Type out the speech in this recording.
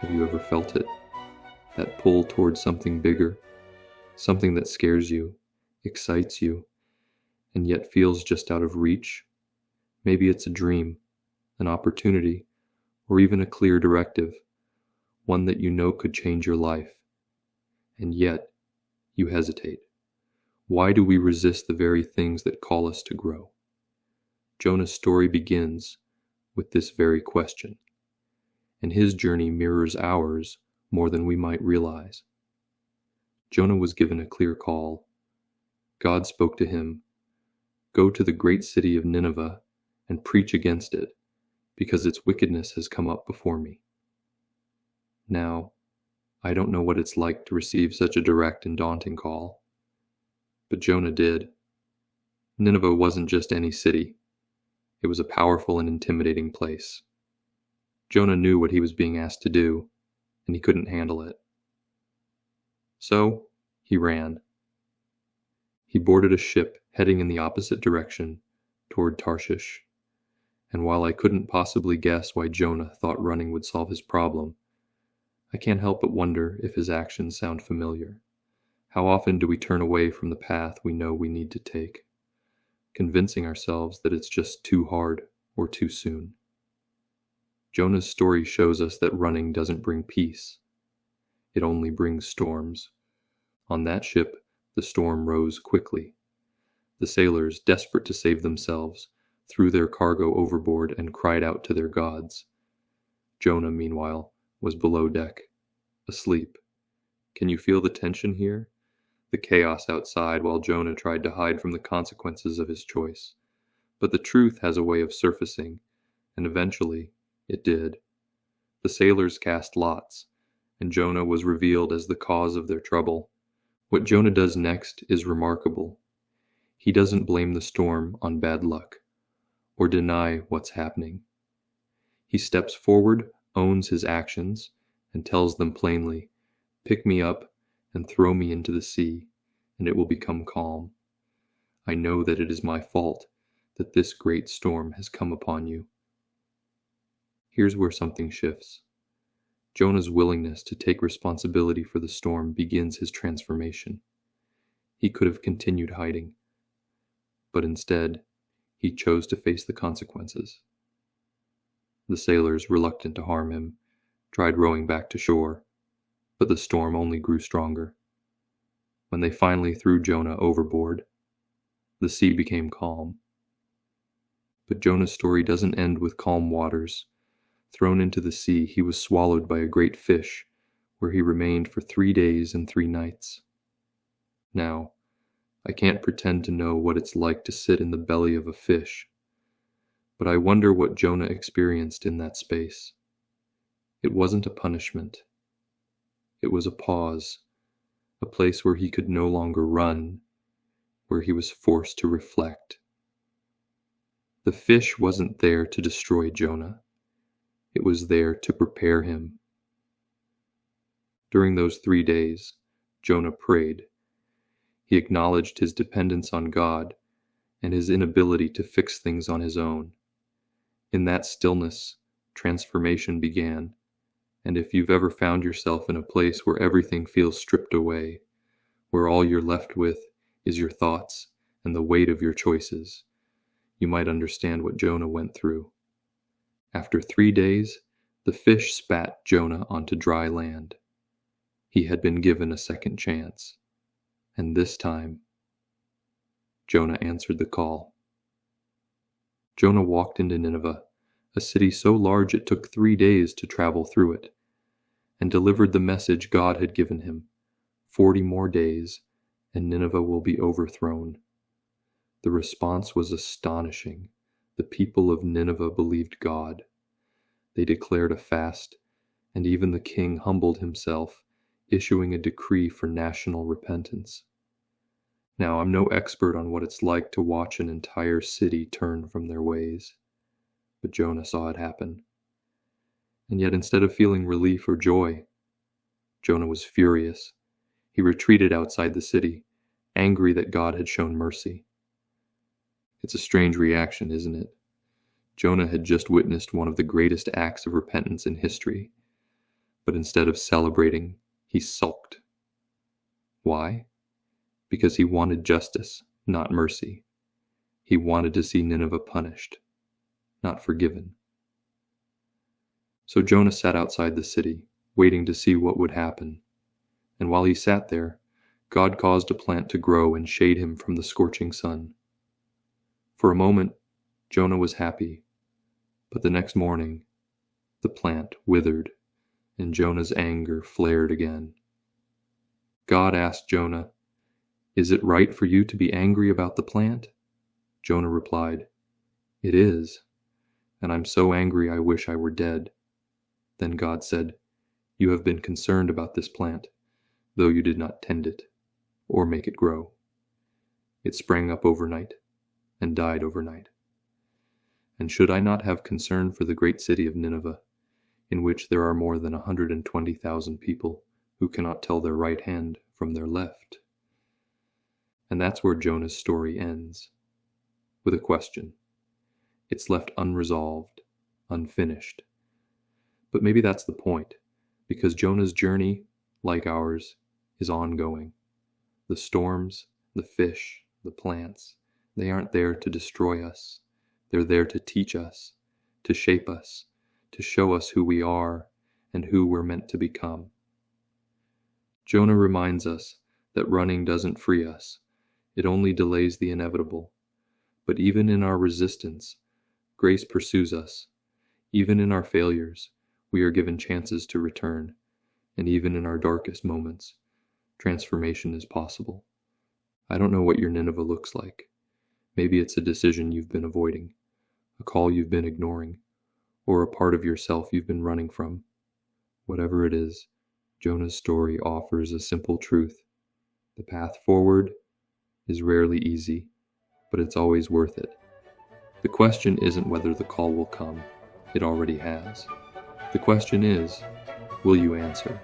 Have you ever felt it? That pull towards something bigger, something that scares you, excites you, and yet feels just out of reach? Maybe it's a dream, an opportunity, or even a clear directive, one that you know could change your life. And yet, you hesitate. Why do we resist the very things that call us to grow? Jonah's story begins with this very question, and his journey mirrors ours more than we might realize. Jonah was given a clear call. God spoke to him, "Go to the great city of Nineveh and preach against it, because its wickedness has come up before me." Now, I don't know what it's like to receive such a direct and daunting call, but Jonah did. Nineveh wasn't just any city. It was a powerful and intimidating place. Jonah knew what he was being asked to do, and he couldn't handle it. So, he ran. He boarded a ship heading in the opposite direction, toward Tarshish. And while I couldn't possibly guess why Jonah thought running would solve his problem, I can't help but wonder if his actions sound familiar. How often do we turn away from the path we know we need to take, convincing ourselves that it's just too hard or too soon? Jonah's story shows us that running doesn't bring peace. It only brings storms. On that ship, the storm rose quickly. The sailors, desperate to save themselves, threw their cargo overboard and cried out to their gods. Jonah, meanwhile, was below deck, asleep. Can you feel the tension here? The chaos outside while Jonah tried to hide from the consequences of his choice. But the truth has a way of surfacing, and eventually it did. The sailors cast lots, and Jonah was revealed as the cause of their trouble. What Jonah does next is remarkable. He doesn't blame the storm on bad luck, or deny what's happening. He steps forward, owns his actions, and tells them plainly, "Pick me up and throw me into the sea, and it will become calm. I know that it is my fault that this great storm has come upon you." Here's where something shifts. Jonah's willingness to take responsibility for the storm begins his transformation. He could have continued hiding, but instead, he chose to face the consequences. The sailors, reluctant to harm him, tried rowing back to shore, but the storm only grew stronger. When they finally threw Jonah overboard, the sea became calm. But Jonah's story doesn't end with calm waters. Thrown into the sea, he was swallowed by a great fish, where he remained for 3 days and 3 nights. Now, I can't pretend to know what it's like to sit in the belly of a fish, but I wonder what Jonah experienced in that space. It wasn't a punishment. It was a pause, a place where he could no longer run, where he was forced to reflect. The fish wasn't there to destroy Jonah. It was there to prepare him. During those 3 days, Jonah prayed. He acknowledged his dependence on God and his inability to fix things on his own. In that stillness, transformation began. And if you've ever found yourself in a place where everything feels stripped away, where all you're left with is your thoughts and the weight of your choices, you might understand what Jonah went through. After 3 days, the fish spat Jonah onto dry land. He had been given a second chance. And this time, Jonah answered the call. Jonah walked into Nineveh, a city so large it took 3 days to travel through it, and delivered the message God had given him. 40 more days, and Nineveh will be overthrown. The response was astonishing. The people of Nineveh believed God. They declared a fast, and even the king humbled himself, issuing a decree for national repentance. Now, I'm no expert on what it's like to watch an entire city turn from their ways, but Jonah saw it happen. And yet, instead of feeling relief or joy, Jonah was furious. He retreated outside the city, angry that God had shown mercy. It's a strange reaction, isn't it? Jonah had just witnessed one of the greatest acts of repentance in history. But instead of celebrating, he sulked. Why? Because he wanted justice, not mercy. He wanted to see Nineveh punished, not forgiven. So Jonah sat outside the city, waiting to see what would happen. And while he sat there, God caused a plant to grow and shade him from the scorching sun. For a moment, Jonah was happy, but the next morning, the plant withered, and Jonah's anger flared again. God asked Jonah, "Is it right for you to be angry about the plant?" Jonah replied, "It is, and I'm so angry I wish I were dead." Then God said, "You have been concerned about this plant, though you did not tend it or make it grow. It sprang up overnight and died overnight. And should I not have concern for the great city of Nineveh, in which there are more than 120,000 people who cannot tell their right hand from their left?" And that's where Jonah's story ends, with a question. It's left unresolved, unfinished. But maybe that's the point, because Jonah's journey, like ours, is ongoing. The storms, the fish, the plants, they aren't there to destroy us. They're there to teach us, to shape us, to show us who we are and who we're meant to become. Jonah reminds us that running doesn't free us. It only delays the inevitable. But even in our resistance, grace pursues us. Even in our failures, we are given chances to return. And even in our darkest moments, transformation is possible. I don't know what your Nineveh looks like. Maybe it's a decision you've been avoiding, a call you've been ignoring, or a part of yourself you've been running from. Whatever it is, Jonah's story offers a simple truth. The path forward is rarely easy, but it's always worth it. The question isn't whether the call will come. It already has. The question is, will you answer?